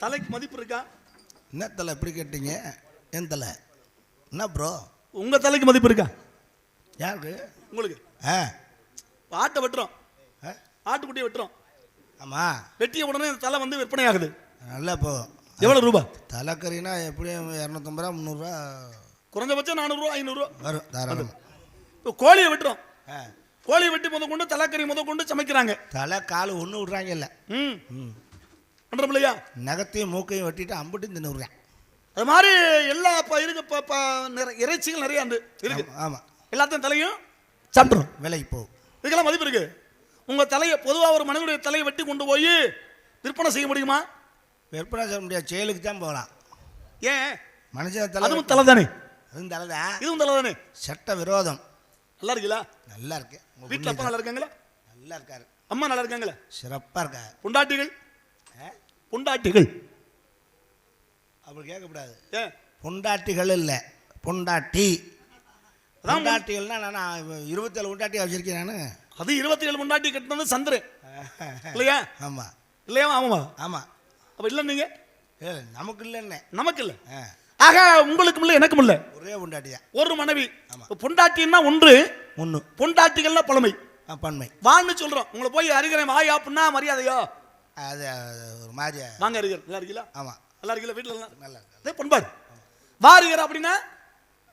தலைக்கு மதிப்பு இருக்கா? என்ன தலை எப்படி கேட்டீங்க? என் தலை என்ன ப்ரோ? உங்க தலைக்கு மதிப்பு இருக்கா? யாருக்கு? உங்களுக்கு. ஆட்டை வெட்டுறோம், ஆட்டுக்குட்டியை வெட்டுறோம். ஆமாம், வெட்டிய உடனே தலை வந்து விற்பனை ஆகுது. நல்லா இப்போ எவ்வளோ ரூபா? தலைக்கறினா எப்படியும் 250 ரூபா 300 ரூபா, குறைஞ்சபட்சம் 400 ரூபா 500 ரூபா வரும் தாராளம். இப்போ கோழியை வெட்டுறோம், கோழியை வெட்டி கொண்டு தலைக்கறி கொண்டு சமைக்கிறாங்க. தலை கால் ஒன்று விட்றாங்க இல்லை பண்ணுறோம் இல்லையா? நகத்தையும் மூக்கையும் வெட்டிட்டு அம்பிட்டு தின்னு விட்றேன். அது மாதிரி எல்லா இருக்கு இறைச்சிகள் நிறைய இருக்கு. ஆமாம், எல்லாத்தையும் தலையும் சாப்பிட்றோம், விலைக்கு போகும். இதுக்கெல்லாம் மதிப்பு இருக்கு. உங்கள் தலையை பொதுவாக ஒரு மனிதனுடைய தலையை வெட்டி கொண்டு போய் விற்பனை செய்ய முடியுமா? விற்பனை செய்ய முடியாது, செயலுக்கு தான் போகலாம். ஏன்? மனுஷன் தலை, அதுவும் தலை தானே, அதுவும் தலை தான், இதுவும் தலை தானே. சட்ட விரோதம். நல்லா இருக்கீங்களா? நல்லா இருக்கு. வீட்டில் அப்பா நல்லா இருக்காங்களா? நல்லா இருக்காரு. அம்மா நல்லா இருக்காங்களா? சிறப்பாக இருக்காரு. பொண்டாட்டிகள்? பொண்டாட்டிகள் அப்படி கேட்கக்கூடாது. ஏன்? பொண்டாட்டிகள் இல்லை, பொண்டாட்டி. பொண்டாட்டிகள்னா நான் 27 பொண்டாட்டி வச்சிருக்கேன் நான். அது 27 பொண்டாட்டி கட்டினது சந்திரன் இல்லையா? ஆமாம் இல்லையா? ஆமாமா. ஆமாம். அப்போ இல்லை நீங்கள் நமக்கு இல்லைன்னு. நமக்கு இல்லை. ஆக உங்களுக்கும் இல்லை எனக்கும் இல்லை, ஒரே பொண்டாட்டியா, ஒரு மனைவி. பொண்டாட்டின்னா ஒன்று, பொண்டாட்டிகள்னா பழமை பன்மை. வான்னு சொல்றோம். உங்களை போய் அறிகிறேன் வாயா அப்படின்னா மரியாதையோ? அது ஒரு மாதிரி. வாங்க அறிகிறேன். நல்லா இருக்கீங்களா? ஆமாம், நல்லா இருக்கீங்களா? வீட்டில் நல்லா இருக்கு. பண்பாடு. வாரிகிற அப்படின்னா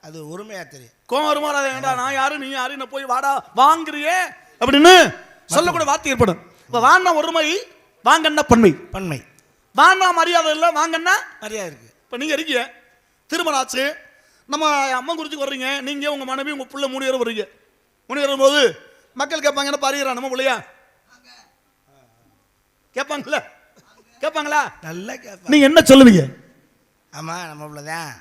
அது உரிமையா தெரியும். கோவம் வருமாறா? ஏண்டா நான் யாரு நீ யாரு என்ன போய் வாடா வாங்குறியே அப்படின்னு சொல்லக்கூட வார்த்தை ஏற்படும். இப்போ வான்னா ஒருமை, வாங்கன்னா பன்மை. பன்மை. வான்னா மரியாதை இல்லை, வாங்கன்னா மரியாதை இருக்கு. இப்போ நீங்கள் இருக்கீங்க, திருமணம் ஆச்சு, நம்ம அம்மா குறிச்சி வர்றீங்க, நீங்கள் உங்கள் மனைவி உங்கள் பிள்ளை 3 பேரும் வர்றீங்க. 3 பேரும் வரும்போது மக்கள் கேட்பாங்க, என்ன பாருகிறா நம்ம பிள்ளையா? கேட்பாங்களா? கேட்பாங்களா? நல்லா கேட்பாங்க. நீங்கள் என்ன சொல்லுவீங்க? ஆமாம், நம்ம பிள்ளைதான்.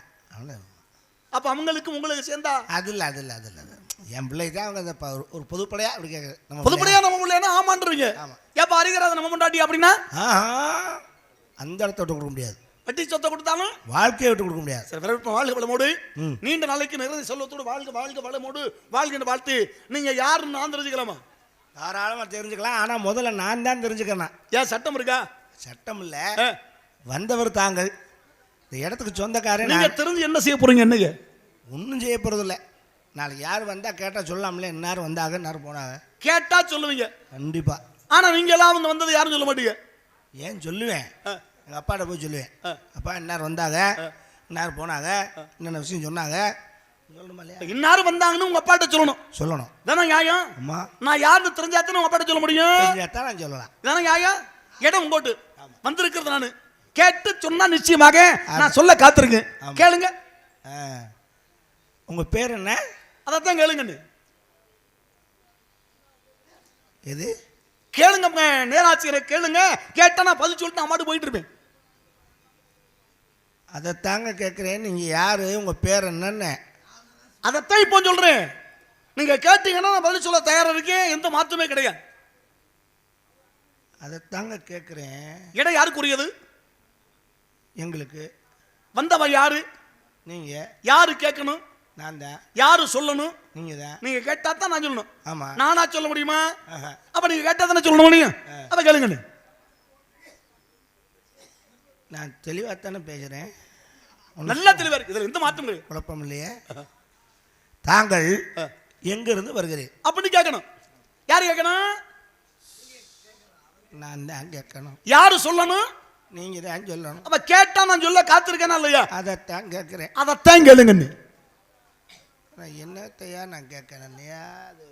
அப்போ அவங்களுக்கு உங்களுக்கு சேர்ந்தா அது இல்லை, அது இல்லை, அது இல்லை. என் பிள்ளை தான் அவங்க ஒரு பொதுப்படையா அப்படி கேட்குறது. நம்ம பொதுப்படையா நம்ம பிள்ளைன்னா ஆமான்றீங்க. ஏப்பா அறிகிறாத நம்ம முண்டாட்டி அப்படின்னா அந்த இடத்த விட்டு கொடுக்க முடியாது. வட்டி சொத்தை கொடுத்தாலும் வாழ்க்கையை விட்டு கொடுக்க முடியாது. சரி, வாழ்க வளமோடு நீண்ட நாளைக்கு நிறைய செல்வத்தோடு வாழ்க வாழ்க வளமோடு வாழ்கின்ற வாழ்த்து. நீங்க யாருன்னு நான் தெரிஞ்சுக்கலாமா? தாராளமாக தெரிஞ்சுக்கலாம். ஆனால் முதல்ல நான் தான் தெரிஞ்சுக்கிறேன். ஏன் சட்டம் இருக்கா? சட்டம் இல்லை, வந்தவர் தாங்கள். இந்த இடத்துக்கு சொந்தக்காரன். நீங்க தெரிஞ்சு என்ன செய்ய போறீங்க? என்னங்க ஒன்றும் செய்ய போறது இல்லை. நாளைக்கு யார் வந்தா கேட்டா சொல்லாமலே இன்னாரும் வந்தாங்க இன்னாரும் போனாங்க கேட்டா சொல்லுவீங்க கண்டிப்பா. ஆனா நீங்க எல்லாம் வந்தது யாரும் சொல்ல மாட்டீங்க. ஏன் சொல்லுவேன், எங்கள் அப்பாட்ட போய் சொல்லுவேன். அப்பா இன்னார் வந்தாங்க, இன்னார் போனாங்க, என்னென்ன விஷயம் சொன்னாங்க சொல்லணுமா இல்லையா? இன்னாரும் வந்தாங்கன்னு உங்க அப்பாட்ட சொல்லணும் தானே நியாயம்? அம்மா நான் யாருன்னு தெரிஞ்சாத்தான் உங்க அப்பாட்ட சொல்ல முடியும். தெரிஞ்சாத்தான் நான் சொல்லலாம். தானே நியாயம்? இடம் உங்கோட்டு வந்திருக்கிறது நான் கேட்டு சொன்னா நிச்சயமாக நான் சொல்ல காத்திருக்கேன். கேளுங்க. உங்க பேர் என்ன? அதான் கேளுங்க. எது கேளுங்க, நேராட்சியரை கேளுங்க. கேட்டா நான் பதில் சொல்லிட்டு நான் மாட்டு போயிட்டு இருப்பேன். அதைத்தாங்க கேட்குறேன். நீங்கள் யாரு, உங்கள் பேர் என்னன்னு? அதைத்தான் இப்போ சொல்கிறேன். நீங்கள் கேட்டீங்கன்னா நான் பதில் சொல்ல தயாராக இருக்கேன், எந்த மாற்றமே கிடையாது. அதைத்தாங்க கேட்குறேன். இடம் யாருக்குரியது? எங்களுக்கு. வந்தவ யாரு? நீங்கள். யாரு கேட்கணும்? நான் தான். யாரு சொல்லணும்? நீங்கள் தான். நீங்கள் கேட்டால் தான் நான் சொல்லணும். ஆமாம். நானா சொல்ல முடியுமா? அப்போ நீங்கள் கேட்டால் தானே சொல்ல முடியும். அப்போ கேளுங்க. நான் தெளிவாக தானே பேசுகிறேன். நல்லா தெளிவாக இருக்கு, இதில் எந்த மாற்றம் இல்லை, குழப்பம் இல்லையே. தாங்கள் எங்கிருந்து வருகிறேன் அப்படின்னு கேட்கணும். யாரு கேட்கணும்? நான் தான் கேட்கணும். யாரு சொல்லணும்? நீங்கள் தான் சொல்லணும். அப்போ கேட்டால் நான் சொல்ல காத்திருக்கேனா இல்லையா? அதைத்தான் கேட்குறேன். அதைத்தான் கேளுங்க. நான் என்னத்தையா நான் கேட்கறேன் இல்லையா? அது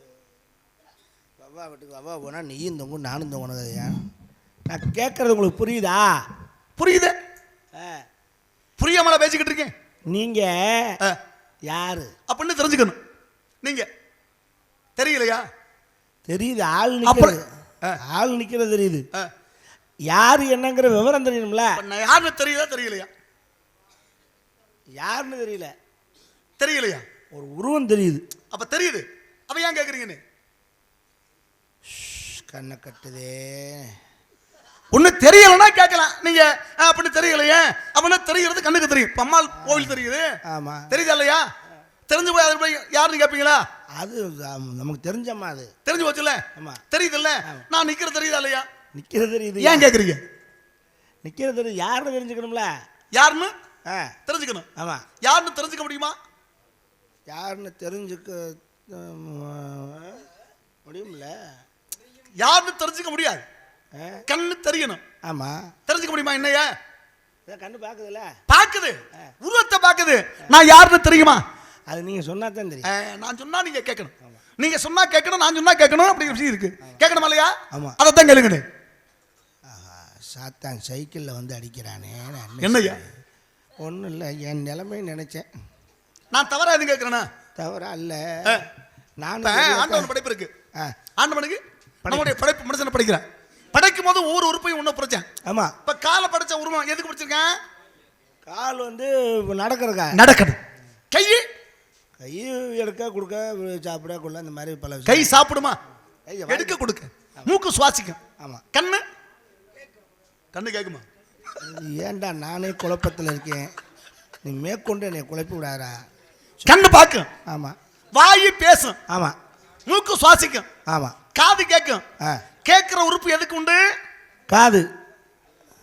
வவ்வா வீட்டுக்கு வவ்வா போனால் நீயும் தொங்கும் நானும் தொங்கணுதையா. நான் கேட்கறது உங்களுக்கு புரியுதா? புரியுது. புரியாமல பேசிக்கிட்டு இருக்கேன். நீங்கள் யாரு அப்படின்னு தெரிஞ்சுக்கணும். நீங்க தெரியலையா? தெரியுது. ஆள் நிற்கிறது, ஆள் நிற்கிறது தெரியுது. யாரு என்னங்கிற விவரம் தெரியணும்ல. யாருன்னு தெரியுதா தெரியலையா? யாருன்னு தெரியல. தெரியலையா? ஒரு உருவம் தெரியுது. அப்ப தெரியுது. அப்ப ஏன் கேக்குறீங்கன்னு? கண்ணை கட்டுதே. ஒண்ணு தெரியலன்னா கேட்கலாம். நீங்க அப்படின்னு தெரியலையே அப்படின்னா தெரிகிறது கண்ணுக்கு தெரியும். பம்மாள் கோவில் தெரியுது. ஆமா, தெரியுதா இல்லையா? தெரிஞ்சு போய் அது போய் யாருன்னு கேட்பீங்களா? அது நமக்கு தெரிஞ்சம்மா. அது தெரிஞ்சு போச்சுல்ல. ஆமா, தெரியுது இல்ல. நான் நிக்கிறது தெரியுதா இல்லையா? நிக்கிறது தெரியுது. ஏன் கேக்குறீங்க? நிற்கிறது யாருன்னு தெரிஞ்சுக்கணும்ல. யாருன்னு ஆ தெரிஞ்சுக்கணும். ஆமாம், யாருன்னு தெரிஞ்சுக்க முடியுமா? யாருன்னு தெரிஞ்சுக்க முடியும்ல. யாருன்னு தெரிஞ்சுக்க முடியாது. கண்ணு தெரியணும். ஆமாம், தெரிஞ்சுக்க முடியுமா? என்னையா கண்ணு பார்க்குதுல்ல, பாக்குது, உருவத்தை பாக்குது. நான் யாருன்னு தெரியுமா? அது நீங்கள் சொன்னா தான் தெரியும். நான் சொன்னா நீங்க கேட்கணும். நீங்க சொன்னா கேட்கணும், நான் சொன்னா கேட்கணும். அப்படிங்கிற விஷயம் இருக்கு. கேட்கணுமா இல்லையா? ஆமாம், அதைத்தான் கேளுங்க. சாத்தான் சைக்கிளில் வந்து அடிக்கிறானே. என்னய்யா? ஒன்றும் இல்லை, என் நிலைமையை நினைச்சேன். நான் தவறா எதுவும் கேட்கிறேன்னா? தவறா இல்லை. நான் ஆண்டவன் படைப்பு இருக்கு. ஆண்டவனுக்கு நம்முடைய படைப்பு மனுஷனை படைக்கிறேன். படைக்கும் போது ஒவ்வொரு உறுப்பையும் ஒன்றும் பிரச்சனை. ஆமாம், இப்ப காலை படைச்ச உருவம் எதுக்கு படிச்சிருக்கேன்? கால் வந்து நடக்கிறக்கா, நடக்கணும். கை கை எடுக்க கொடுக்க சாப்பிட கொள்ள அந்த மாதிரி பல கை சாப்பிடுமா? எடுக்க கொடுக்க. மூக்கு சுவாசிக்கும். ஆமாம், கண்ணு கண்ணு கேட்குமா? ஏன்டா நானே குழப்பத்தில் இருக்கேன், நீ மேற்கொண்டு என்னை குழப்பி விடாரா. கண்ணு பார்க்கும். ஆமாம், வாயு பேசும். ஆமாம், மூக்கு சுவாசிக்கும். ஆமாம், காது கேட்கும். கேட்கிற உறுப்பு எதுக்கு உண்டு? காது.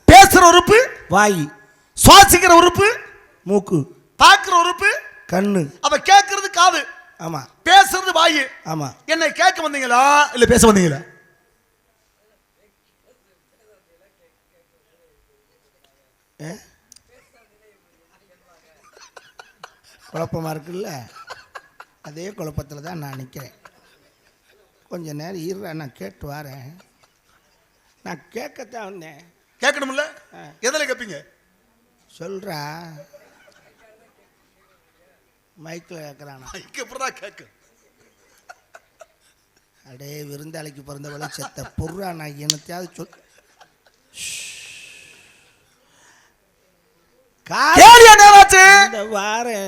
பேசுற உறுப்பு வாய். சுவாசிக்கிற உறுப்பு மூக்கு. பார்க்கிற உறுப்பு கண்ணு. அப்ப கேட்கறது காது. ஆமாம், பேசுறது வாயு. ஆமாம். என்னை கேட்க வந்தீங்களா இல்ல பேச வந்தீங்களா? குழப்பமாக இருக்குல்ல, அதே குழப்பத்தில் தான் நான் நிற்கிறேன். கொஞ்ச நேரம் இருறா, நான் கேட்டு வரேன். நான் கேட்கத்தான் வந்தேன். கேட்கணும்ல? எதில் கேட்பீங்க? சொல்கிறா. மைக்கில் கேட்குறானா? எப்படா கேட்க? அடே விருந்தாளிக்கு பிறந்தவளை செத்த பொருளா, நான் என்னத்தையாவது சொல்.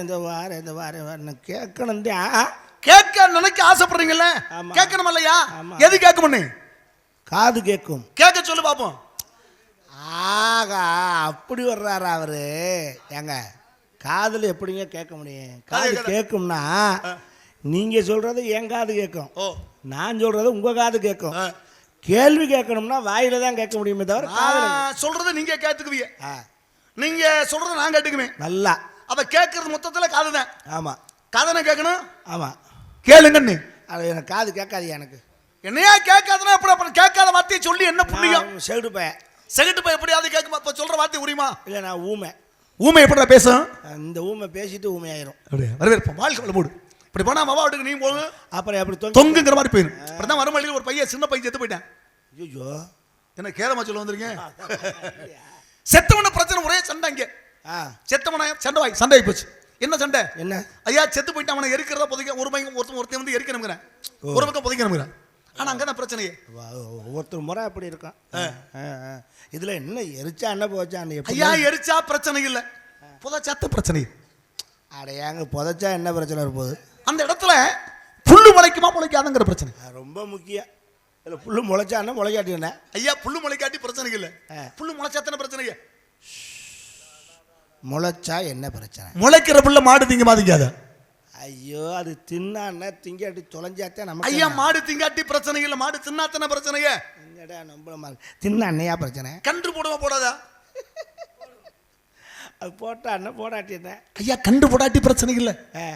இந்த வாரம் நான் கேட்கணும். கேட்க நினைக்க ஆசைப்படுறீங்கல்ல, கேட்கணும் இல்லையா? எது கேட்கும்? காது கேட்கும். கேட்க சொல்லு பாப்போம். ஆகா, அப்படி வர்றாரா அவரு? ஏங்க, காதுல எப்படிங்க கேட்க முடியும்? காது கேட்கும்னா நீங்க சொல்றது என் காது கேட்கும், நான் சொல்றது உங்க காது கேட்கும். கேள்வி கேட்கணும்னா வாயில தான் கேட்க முடியுமே தவிர காதுல சொல்றதை நீங்க கேட்டுக்குவீங்க, நீங்க சொல்றதை நான் கேட்டுக்குவேன். நல்லா அப்ப கேட்கறது மொத்தத்துல காதுதான். ஆமா, காதனை கேட்கணும். ஆமா, கேளுங்கன்னு. அது எனக்கு காது கேட்காது. எனக்கு என்னையா கேட்காதுன்னா அப்புறம் கேட்காத வார்த்தையை சொல்லி என்ன புண்ணியம்? செவிடு பையன். செகண்ட் பையன் எப்படியாவது கேட்குமா? இப்ப சொல்ற வார்த்தை உரியுமா? இல்லை, நான் ஊமை. ஊமை எப்படிடா பேசும்? இந்த ஊமை பேசிட்டு ஊமையாயிரும். வரவேற்போம். வாழ்க்கை மூடு. இப்படி போனா மாவா வீட்டுக்கு நீ போகும், அப்புறம் எப்படி தொங்குங்கிற மாதிரி போயிடும். அப்படிதான் மறுமொழியில் ஒரு பையன், சின்ன பையன் செத்து போயிட்டான். ஐயோ, என்ன கேரமா சொல்ல வந்திருக்கேன்? செத்தவன பிரச்சனை ஒரே சண்டை. இங்கே செத்தவன சண்டை ஆகி போச்சு. என்ன சண்டை? என்ன ஐயா, செத்து போயிட்டு அவனை எரிக்கிறதா புதைக்க ஒரு பையன் ஒருத்தன் வந்து எரிக்கணுங்கிறேன், ஒரு பக்கம் புதைக்கணுங்கிறேன். ஆனா அங்கதான் பிரச்சனையே. ஒவ்வொருத்தர் முறை அப்படி இருக்கான். இதுல என்ன எரிச்சா என்ன போச்சா? ஐயா, எரிச்சா பிரச்சனை இல்லை, புதைச்சாத்த பிரச்சனை. அடையாங்க, புதைச்சா என்ன பிரச்சனை இருப்போது? அந்த இடத்துல புல்லு முளைக்குமா முளைக்காதுங்கிற பிரச்சனை ரொம்ப முக்கியம். இல்லை, புல்லு முளைச்சா என்ன முளைக்காட்டி என்ன? ஐயா, புல்லு முளைக்காட்டி பிரச்சனை இல்லை, புல்லு முளைச்சாத்தான பிரச்சனை. முளைச்சா என்ன பிரச்சனை? முளைக்கிற புல்ல மாடு திங்க மாதிரிக்காத. ஐயோ, அது தின்னான்னா திங்காட்டி தொலைஞ்சாத்தான் நமக்கு. ஐயா, மாடு திங்காட்டி பிரச்சனை இல்லை, மாடு தின்னாத்தான பிரச்சனையே. என்னடா நம்மள தின்னா அண்ணையா பிரச்சனை? கன்று போடுவா போடாதா? அது போட்டா என்ன போடாட்டி என்ன? ஐயா, கன்று போடாட்டி பிரச்சனை இல்லை,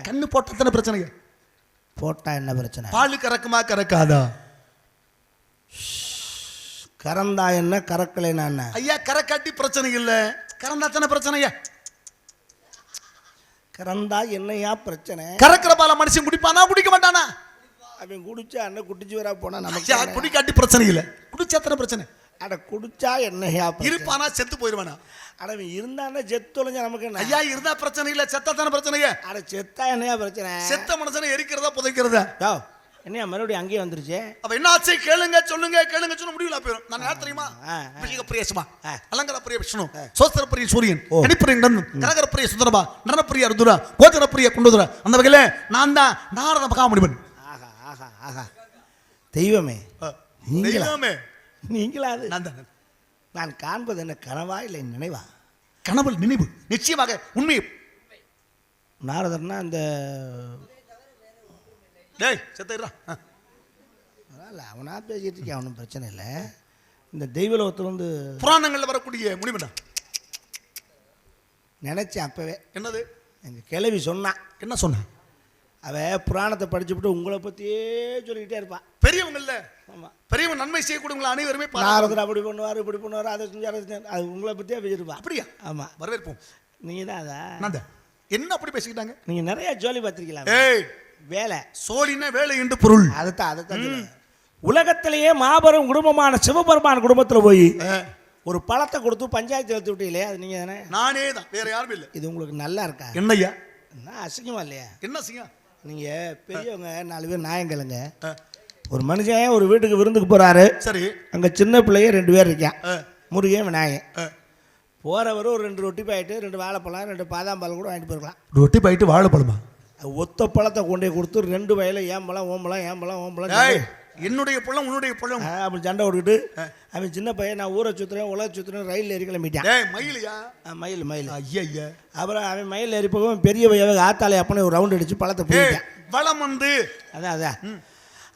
கண்ணு போட்டாத்தான பிரச்சனை. போட்டா என்ன பிரச்சனை? பால் கறக்குமா கறக்காதா? கறந்தா என்ன, கறக்கலைன்னா என்ன? ஐயா, கறக்காட்டி பிரச்சனை இல்லை, கறந்தாத்தான பிரச்சனையா? கறந்தா என்னையா பிரச்சனை? கறக்கிற பால மனுஷன் குடிப்பானா குடிக்க மாட்டானா? அவன் குடிச்சா அண்ணன் குடிச்சு வரா போனா நமக்கு குடிக்காட்டி பிரச்சனை இல்லை, குடிச்சாத்தான பிரச்சனை. அட குடிச்சா என்னையா இருப்பானா செத்து போயிருவானா? அட இருந்தானே செத்து தொலைஞ்சா நமக்கு என்ன? ஐயா, இருந்தா பிரச்சனை இல்லை, செத்தாத்தான பிரச்சனையா? அட செத்தா என்னையா பிரச்சனை? செத்த மனுஷனை எரிக்கிறதா புதைக்கிறதா? என்னையா மறுபடியும் அங்கேயே வந்துருச்சு? அப்ப என்ன ஆச்சு? கேளுங்க சொல்லுங்க, கேளுங்க சொல்ல முடியல போயிடும். நான் யார் தெரியுமா? அபிஷேக பிரிய சிவா, அலங்கர பிரிய விஷ்ணு, சோஸ்திர பிரிய சூரியன், கணிப்பிரிய நந்தன், கனகர பிரிய சுந்தரபா, நரப்பிரிய ருதுரா, கோச்சர பிரிய குண்டுதுரா. அந்த வகையில நான் தான் நாரத மகாமுனிவன். ஆஹா ஆஹா ஆஹா, தெய்வமே, தெய்வமே, நீங்களா? அது நான் தான். நான் காண்பது என்ன கனவா இல்லை நினைவா? கனவு நினைவு, நிச்சயமாக உண்மை. நாரதர்னா அந்த டேய் செத்துறா, அவனா பேசிட்டு இருக்கேன், அவனும் பிரச்சனை இல்லை. இந்த தெய்வலோகத்துல வந்து புராணங்கள்ல வரக்கூடிய முனிவனா நினைச்சேன் அப்பவே. என்னது? எங்க கிழவி சொன்னான். என்ன சொன்ன? அவ புராணத்தை படிச்சுட்டு உங்களை பத்தியே சொல்லிக்கிட்டே இருப்பான். பெரியவங்க இல்ல, ஆமா, பெரியவங்க நன்மை செய்யக்கூடிய அனைவருமே நாரதர் அப்படி பண்ணுவார் இப்படி பண்ணுவார் அதை செஞ்சார் அது உங்களை பத்தியே பேசிருப்பா. அப்படியா? ஆமா, வரவேற்போம். நீங்க தான் அதா என்ன அப்படி பேசிக்கிட்டாங்க? நீங்க நிறைய ஜோலி பார்த்திருக்கலாம். ஏய், வேலை சோழினா வேலை என்று பொருள். அதைத்தான் உலகத்திலேயே மாபெரும் குடும்பமான சிவபெருமான் குடும்பத்துல போய் ஒரு பழத்தை கொடுத்து பஞ்சாயத்து எழுத்து விட்டீங்களே, அது நீங்க தானே? நானே தான், வேற யாரும் இல்லை. இது உங்களுக்கு நல்லா இருக்கா? என்னய்யா? என்ன அசிங்கமா இல்லையா? என்ன அசிங்கம்? நீங்க பெரியவங்க 4 பேர் நியாயங்களுங்க. ஒரு மனுஷன் ஒரு வீட்டுக்கு விருந்துக்கு போறாரு. சரி, அங்க சின்ன பிள்ளைய 2 பேர் இருக்கான், முருகன் விநாயகன். போறவர் ஒரு 2 ரொட்டி பாயிட்டு 2 வாழைப்பழம் 2 பாதாம் பழம் கூட வாங்கிட்டு போயிருக்கலாம். ரொட்டி பாயிட்டு வாழைப்பழமா? ஒத்த பழத்தை கொண்டே கொடுத்து 2 வயல ஏம்பழம் ஓம்பழம் ஏம்பழம் ஓம்பழம் என்னுடைய பழம் உன்னுடைய பழம் அப்படி சண்டை விட்டுக்கிட்டு அவன் சின்ன பையன் நான் ஊரை சுற்றுறேன் உலக சுற்றுறேன் ரயில் ஏறி கிளம்பிட்டான். மயிலையா? மயில் மயில். ஐயா, அப்புறம் அவன் மயில் ஏறி போகவும் பெரிய பையன் ஆத்தாலே அப்பனே ஒரு ரவுண்ட் அடிச்சு பழத்தை போயிட்டான். பழம் வந்து அதான்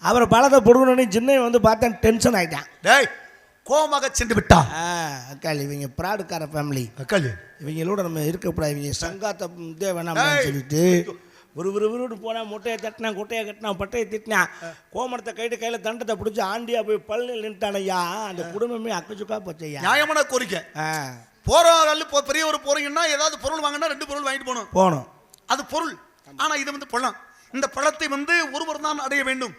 அப்புறம் பழத்தை பொடுக்கணுன்னு சின்ன வந்து பார்த்தா டென்ஷன் ஆகிட்டான். கோமாக சென்று விட்டா. அக்காள் இவங்க பிராடுக்கார ஃபேமிலி, அக்காள் இவங்களோட நம்ம இருக்கக்கூடாது, இவங்க சங்காத்தை இதே வேணாம்னு சொல்லிட்டு ஒரு விறுவிறுட்டு போனா முட்டையை தட்டினா குட்டையை கட்டினா பட்டையை திட்டினா கோமரத்தை கையில் தண்டத்தை பிடிச்சி ஆண்டியா போய் பல்லு நின்ட்டானையா. அந்த குடும்பமே அக்கச்சுக்கா போச்சையா. நியாயமான கோரிக்கை. பெரிய ஒரு போறீங்கன்னா ஏதாவது பொருள் வாங்கினா 2 பொருள் வாங்கிட்டு போகணும். அது பொருள். ஆனா இது வந்து பழம். இந்த பழத்தை வந்து ஒருவர் தான் அடைய வேண்டும்.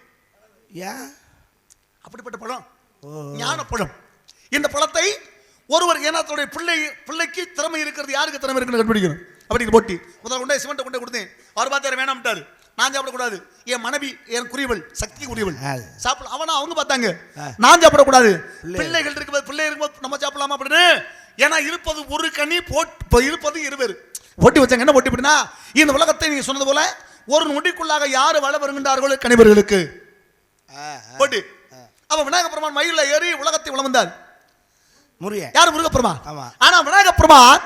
அப்படிப்பட்ட பழம் ஞான பழம். இந்த பழத்தை ஒருவர் ஏன்னா தன்னுடைய பிள்ளைக்கு திறமை இருக்கிறது, யாருக்கு திறமை இருக்குன்னு கண்டுபிடிக்கணும். அப்படி போட்டி முதல்ல கொண்டே சிமெண்ட் கொண்டே கொடுத்தேன். அவர் பார்த்தாரு வேணாம்ட்டாரு. நான் சாப்பிடக்கூடாது, என் மனைவி என் குறியவள் சக்தி குறியவள் சாப்பிட அவனா அவங்க பார்த்தாங்க. நான் சாப்பிடக்கூடாது, பிள்ளைகள் இருக்கும்போது பிள்ளை இருக்கும்போது நம்ம சாப்பிடலாமா அப்படின்னு. ஏன்னா இருப்பது ஒரு கனி இருப்பது 20 போட்டி வச்சாங்க. என்ன போட்டி அப்படின்னா இந்த உலகத்தை நீங்க சொன்னது போல ஒரு நொடிக்குள்ளாக யாரு வள வருகின்றார்களோ கணிவர்களுக்கு போட்டி. அவன் விநாயக பெருமான் மயில ஏறி உலகத்தை வளம் வந்தார். யாரு? முருகப்பெருமான். ஆனா விநாயக பெருமான்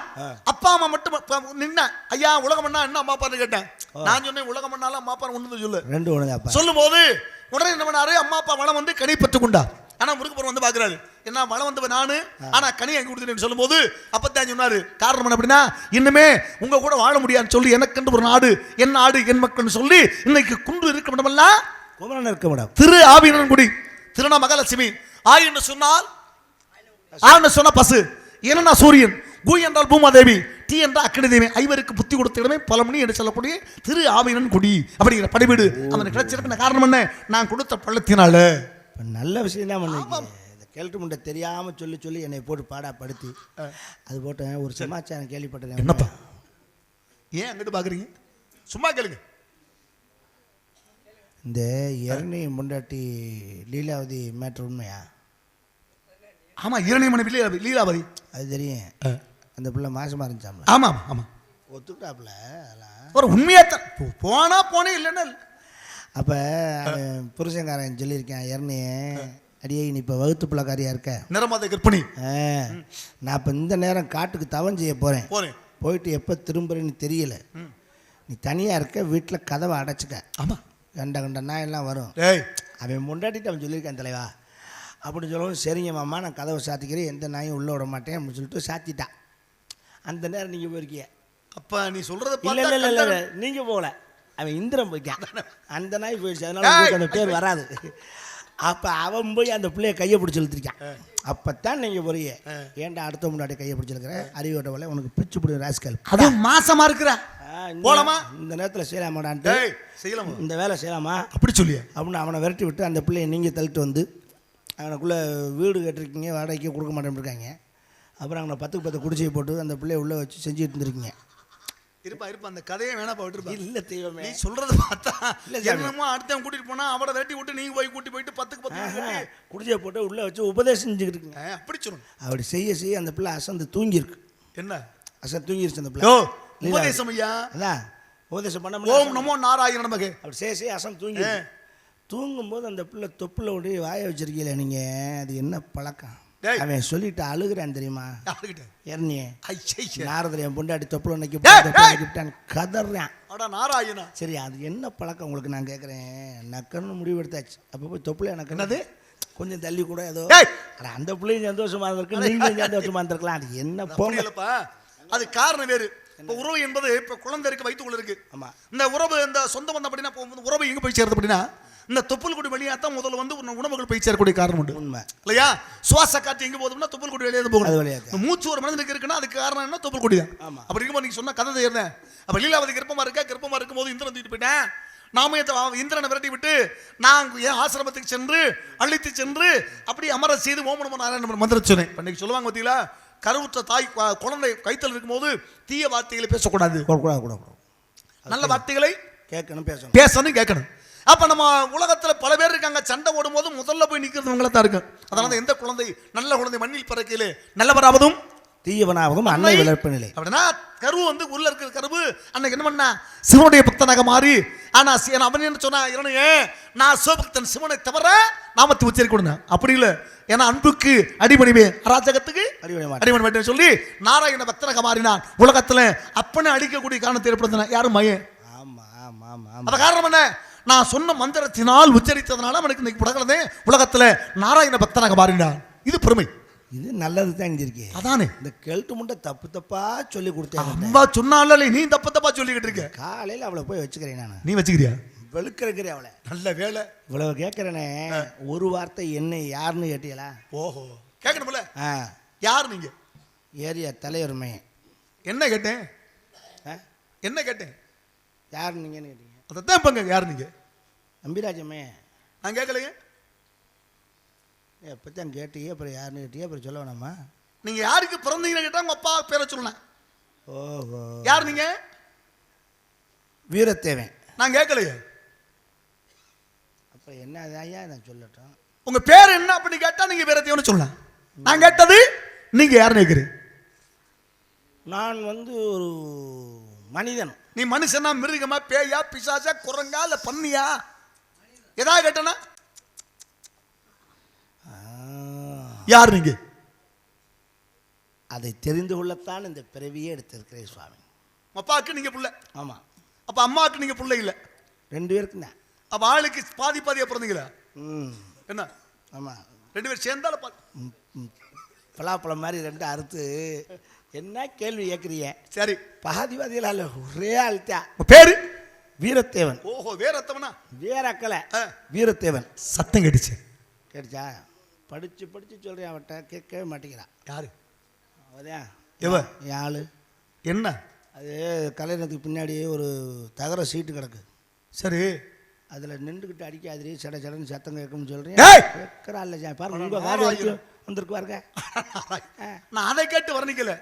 அப்பா அம்மா மட்டும் நின்ன. ஐயா உலகம் என்ன அம்மா அப்பான்னு கேட்டேன். நான் சொன்னேன் உலகம் பண்ணாலும் அம்மா அப்பா ஒண்ணு சொல்லு. சொல்லும் போது உடனே என்ன பண்ணாரு, அம்மா அப்பா வளம் வந்து கனி பெற்றுக் கொண்டார். ஆனா முருகப்பெருமான் வந்து பாக்குறாரு, என்ன வளம் வந்து நானு ஆனா கனி அங்க கொடுத்துட்டேன்னு சொல்லும் போது அப்பத்தான் சொன்னாரு காரணம் என்ன அப்படின்னா இன்னுமே உங்க கூட வாழ முடியாதுன்னு சொல்லி எனக்கு ஒரு நாடு என் நாடு என் மக்கள் சொல்லி இன்னைக்கு குன்று இருக்க விடமெல்லாம் குமரன் இருக்க விட திரு ஆவினன்குடி திருநா மகாலட்சுமி ஆய் என்று சொன்னால் ஆன்னு சொன்ன பசு, என்னன்னா சூரியன், பூ என்றால் பூமாதேவி, டீ என்றால் அக்கடி தேவி, ஐவருக்கு புத்தி கொடுத்த இடமே பலமணி என்று சொல்லக்கூடிய திரு ஆவினன் குடி அப்படிங்கிற படிவீடு அவனுக்கு கிடைச்சிருக்க காரணம் என்ன? நான் கொடுத்த பள்ளத்தினால. நல்ல விஷயம் தான் பண்ணீங்க. இந்த கேள்வி முண்டை தெரியாம சொல்லி சொல்லி என்னை போட்டு பாடாப்படுத்தி அது போட்டேன். ஒரு சமாச்சாரம் கேள்விப்பட்டேன். என்னப்பா? ஏன் அங்கிட்டு பாக்குறீங்க? சும்மா கேளுங்க. இந்த எரணி முண்டாட்டி லீலாவதி மேட்ரு உண்மையா? ஆமா, இரணிமணி லீலாவதி அது தெரியும். அந்த பிள்ளை மாசமா இருந்துச்சாம்ல? ஆமா ஆமா ஒத்துக்கிட்டாப்புல. அதெல்லாம் ஒரு உண்மையா போனா போனே இல்லைன்னா. அப்போ புருஷங்காரன் சொல்லியிருக்கேன் எரணியே, அடியே நீ இப்போ வகுத்து பிள்ளைக்காரியா இருக்க நிறமாத கற்பனை, நான் இப்போ இந்த நேரம் காட்டுக்கு தவம் செய்ய போகிறேன், போயிட்டு எப்போ திரும்புறேன்னு தெரியல, நீ தனியாக இருக்க, வீட்டில் கதவை அடைச்சிக்க. ஆமாம், கண்ட நாயெல்லாம் வரும். அவன் முண்டாட்டிட்டு அவன் சொல்லியிருக்கான் தலைவா அப்படின்னு சொல்லவும், சரிங்க மாமா நான் கதவை சாத்திக்கிறேன், எந்த நாயும் உள்ளே விட மாட்டேன் அப்படின்னு சொல்லிட்டு சாத்திட்டான். அந்த நேரம் நீங்கள் போயிருக்கீங்க. அப்போ நீ சொல்கிறது இல்லை இல்லை இல்லை இல்லை நீங்கள் போகல, அவன் இந்திரன் போய்க்கான். அந்த நாய் போயிடுச்சு, அதனால உங்களுக்கு அந்த பேர் வராது. அப்போ அவன் போய் அந்த பிள்ளைய கையை பிடிச்சி இழுத்துருக்கான். அப்போ தான் நீங்கள் போறீங்க, ஏன்டா அடுத்த முன்னாடி கையை பிடிச்சிருக்கிற அறிவோட்ட வேலை உனக்கு பிடிச்சி பிடி ராஸ்கல், அது மாசமாக இருக்கிற போலாமா இந்த நேரத்தில் செய்யலாமாடான்ட்டு, செய்யலாமா இந்த வேலை செய்யலாமா அப்படி சொல்லி அப்படின்னு அவனை விரட்டி விட்டு அந்த பிள்ளையை நீங்கள் தள்ளிட்டு வந்து அவனுக்குள்ளே வீடு கேட்டிருக்கீங்க, வாடகைக்கு கொடுக்க மாட்டேன்னு இருக்காங்க. அப்புறம் அவனை 10க்கு 10 குடிசையை போட்டு அந்த பிள்ளைய உள்ளே வச்சு செஞ்சுட்டு இருந்துருக்கீங்க. இருப்பா அந்த கதையை வேணா போட்டுருப்பா. இல்லை தெய்வமே, நீ சொல்றது பார்த்தா இல்லை என்னமோ அடுத்தவன் கூட்டிட்டு போனா அவரை வெட்டி விட்டு நீங்க போய் கூட்டி போயிட்டு 10க்கு 10 குடிசையை போட்டு உள்ளே வச்சு உபதேசம் செஞ்சுக்கிட்டு இருக்கீங்க. அப்படி சொல்லணும். அப்படி செய்ய செய்ய அந்த பிள்ளை அசந்து தூங்கியிருக்கு. என்ன அசந்து தூங்கிருச்சு அந்த பிள்ளை? உபதேசம் ஐயா, அதான் உபதேசம் பண்ண ஓம் நமோ நாராயண நமக்கு அப்படி செய்ய அசந்து தூங்கி தூங்கும்போது அந்த பிள்ளை தொப்புல ஓடி வாய வச்சிருக்கீங்கள நீங்க, அது என்ன பழக்கம்? அவன் சொல்லிட்டு அழுகுறான் தெரியுமா எரணியே, நாரதர் என் பொண்டாட்டி தொப்புல நக்கிட்டான் கதறான். நாராயணா, சரி அது என்ன பழக்கம் உங்களுக்கு நான் கேட்குறேன். நக்கன்னு முடிவு எடுத்தாச்சு. அப்போ போய் தொப்புல எனக்கு என்னது கொஞ்சம் தள்ளி கூட ஏதோ டேய் அட, அந்த பிள்ளையும் சந்தோஷமா இருந்திருக்கு, நீங்களும் சந்தோஷமா இருந்திருக்கலாம். அது என்ன போங்க. இல்லப்பா, அது காரணம் வேறு. இப்ப உறவு என்பது இப்ப குழந்தை இருக்கு, வயிற்றுக்குள்ள இருக்கு. ஆமா. இந்த உறவு, இந்த சொந்த பந்தம் அப்படின்னா உறவு எங்க போய் சேருது அப்படின்னா இந்த தொப்புள் கொடி வழியா தான் முதல்ல வந்து உணவுகள் போய் சேரக்கூடிய காரணம் உண்டு. உண்மை இல்லையா? சுவாச காற்று எங்க போகுதுன்னா தொப்புள் கொடி வழியா அது போகும். வழியா தான். மூச்சு ஒரு மனிதனுக்கு இருக்குன்னா அதுக்கு காரணம் என்ன? தொப்புள் கொடி தான். ஆமா. அப்படி இருக்கும்போது நீங்க சொன்ன கதை தெரியுது. அப்ப லீலாவதி கர்ப்பமா இருக்கா, கர்ப்பமா இருக்கும்போது இந்திரன் தூக்கிட்டு போயிட்டேன். நாம இந்திரனை விரட்டி விட்டு நான் என் ஆசிரமத்துக்கு சென்று அழித்து சென்று அப்படி அமர செய்து ஓம் நமோ நாராயண மந்திரம் சொன்னேன். இன்னைக்கு சொல்லுவாங்க பார்த்தீங்களா, கருவுற்ற தாய் குழந்தை கைத்தல் இருக்கும்போது தீய வார்த்தைகளை பேசக்கூடாது, நல்ல வார்த்தைகளை கேட்கணும், பேசணும், கேட்கணும். அப்ப நம்ம உலகத்துல பல பேர் இருக்காங்க, சண்டை ஓடும் போது முதல்ல போய் நிக்கிறவங்கள தான் இருக்கு. அதனால எந்த குழந்தை நல்ல குழந்தை மண்ணில் பிறக்கையிலே நல்லவராவதும் தீயவனாகவும் அன்னை வளர்ப்பு நிலை. அப்படின்னா கரு வந்து உள்ள இருக்கிற கருவு அன்னைக்கு என்ன பண்ணா சிவனுடைய பக்தனாக மாறி. ஆனா அவன் என்ன சொன்னா, இறைவனே நான் சிவபக்தன், சிவனை தவிர நாமத்தை உச்சரிக்கணும். அப்படி இல்லை, ஏன்னா அன்புக்கு அடிபணிவே அராஜகத்துக்கு அடிபணி சொல்லி நாராயண பக்தனாக மாறினான். உலகத்துல அப்பனை அடிக்கக்கூடிய காரணத்தை ஏற்படுத்தின யாரும் மயன். அந்த காரணம் என்ன? நான் சொன்ன மந்திரத்தினால் உச்சரித்ததுனால அவனுக்கு இன்னைக்கு உலகத்துல நாராயண பக்தனாக மாறினான். இது பெருமை. இது நல்லது தான் செஞ்சிருக்கேன். அதானே இந்த கெல்ட்டு முண்டை தப்பு தப்பா சொல்லி கொடுத்தேன். அம்மா சொன்னாலே நீ தப்பு தப்பா சொல்லிக்கிட்டு இருக்க. காலையில் அவளை போய் வச்சுக்கிறேன் நான். நீ வச்சுக்கிறியா? வெளுக்கிறேன் அவளை. நல்ல வேலை. இவ்வளவு கேட்கறேனே, ஒரு வார்த்தை என்ன யாருன்னு கேட்டீங்களா? ஓஹோ, கேட்கணும்ல. யார் நீங்க? ஏரியா தலைவருமே. என்ன கேட்டேன்? என்ன கேட்டேன்? யார் நீங்கன்னு கேட்டீங்க. அதைத்தான் இப்பங்க யார் நீங்க? நம்பிராஜமே. நான் கேட்கலைங்க. எப்போத்தான் கேட்டீங்க, அப்புறம் யாருன்னு கேட்டீங்க, அப்புறம் சொல்ல வேணாமா? நீங்க யாருக்கு பிறந்தீங்கன்னு கேட்டா உங்க அப்பா பேரை சொல்லலாம். ஓஹோ, யார் நீங்க? வீரத்தேவன். நான் கேட்கலையே. அப்ப என்ன ஐயா நான் சொல்லட்டும். உங்க பேர் என்ன அப்படி கேட்டா நீங்க வீரத்தேவன் சொல்லலாம். நான் கேட்டது நீங்க யாருன்னு கேட்குறேன். நான் வந்து ஒரு மனிதன். நீ மனுஷனா, மிருகமா, பேயா, பிசாசா, குரங்கா, இல்ல பண்ணியா? ஏதாவது கேட்டனா யார் நீங்க? அதை தெரிந்து கொள்ளத்தான் இந்த பிறவியே எடுத்திருக்கிறேன் சுவாமி. அப்பாவுக்கு நீங்க புள்ள. ஆமா. அப்ப அம்மாவுக்கு நீங்க புள்ள இல்ல. 2 பேருக்கு தான். அப்ப ஆளுக்கு பாதி பாதியா பிறந்தீங்களா? என்ன? ஆமா, 2 பேர் சேர்ந்தால பலாப்பழம் மாதிரி 2 அறுத்து என்ன கேள்வி கேட்குறீங்க? சரி, பாதி பாதியில இல்ல, ஒரே ஆள்தா. பேரு வீரத்தேவன். ஓஹோ, வீரத்தவனா? வேற அக்கலை, வீரத்தேவன். சத்தம் கேட்டுச்சு. கேட்டுச்சா? படிச்சு படிச்சு சொல்றேன், அவட்ட கேட்கவே மாட்டேங்கிறான். யாரு? அவதான் யாரு? ஆளு என்ன? அது கல்யாணத்துக்கு பின்னாடி ஒரு தகர சீட்டு கிடக்கு. சரி, அதில் நின்றுக்கிட்டு அடிக்காதிரி சட சடன்னு சத்தம் கேட்கும்னு சொல்கிறேன். கேட்குறா இல்லை பாருங்க, உங்கள் காடு வரைக்கும் வந்திருக்கு பாருங்க. நான் அதை கேட்டு வர்ணிக்கல.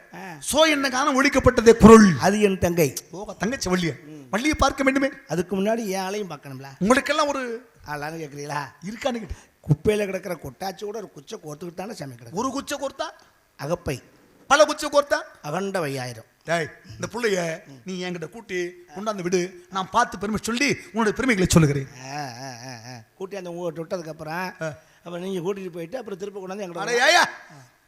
சோ என்ன காண ஒழிக்கப்பட்டதே பொருள். அது என் தங்கை. ஓ, தங்கச்சி வள்ளிய. வள்ளியை பார்க்க வேண்டுமே. அதுக்கு முன்னாடி என் ஆளையும் பார்க்கணும்ல. உங்களுக்கெல்லாம் ஒரு ஆளான்னு கேட்குறீங்களா? இருக்கான்னு கேட்டு. குப்பையில் கிடக்கிற கொட்டாச்சி கூட ஒரு குச்சை கோர்த்துக்கிட்டு தானே சமைக்கிறேன். ஒரு குச்சை கோர்த்தா அகப்பை, பல குச்சை கோர்த்தா அகண்ட வையாயிரம். டேய், இந்த பிள்ளைய நீ என்கிட்ட கூட்டி கொண்டாந்து விடு, நான் பார்த்து பெருமை சொல்லி உன்னுடைய பெருமைகளை சொல்லுகிறேன். கூட்டி அந்த உங்கள்கிட்ட விட்டதுக்கப்புறம் அப்புறம் நீங்கள் கூட்டிகிட்டு போயிட்டு அப்புறம் திருப்பி கொண்டாந்து எங்களை ஐயா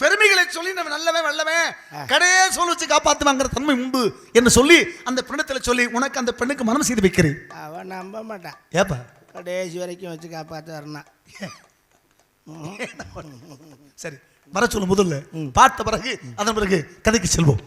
பெருமைகளை சொல்லி நம்ம நல்லவன் வல்லவன் கடையே சொல்ல வச்சு காப்பாற்றுவாங்கிற தன்மை உண்டு என்று சொல்லி அந்த பெண்ணத்தில் சொல்லி உனக்கு அந்த பெண்ணுக்கு மனம் செய்து வைக்கிறேன். அவன் நம்ப மாட்டான். ஏப்பா? கடைசி வரைக்கும் வச்சு காப்பாற்ற வரணும். சரி, வர சொல்லு முதல்ல. பார்த்த பிறகு அதன் பிறகு கதைக்கு செல்வோம்.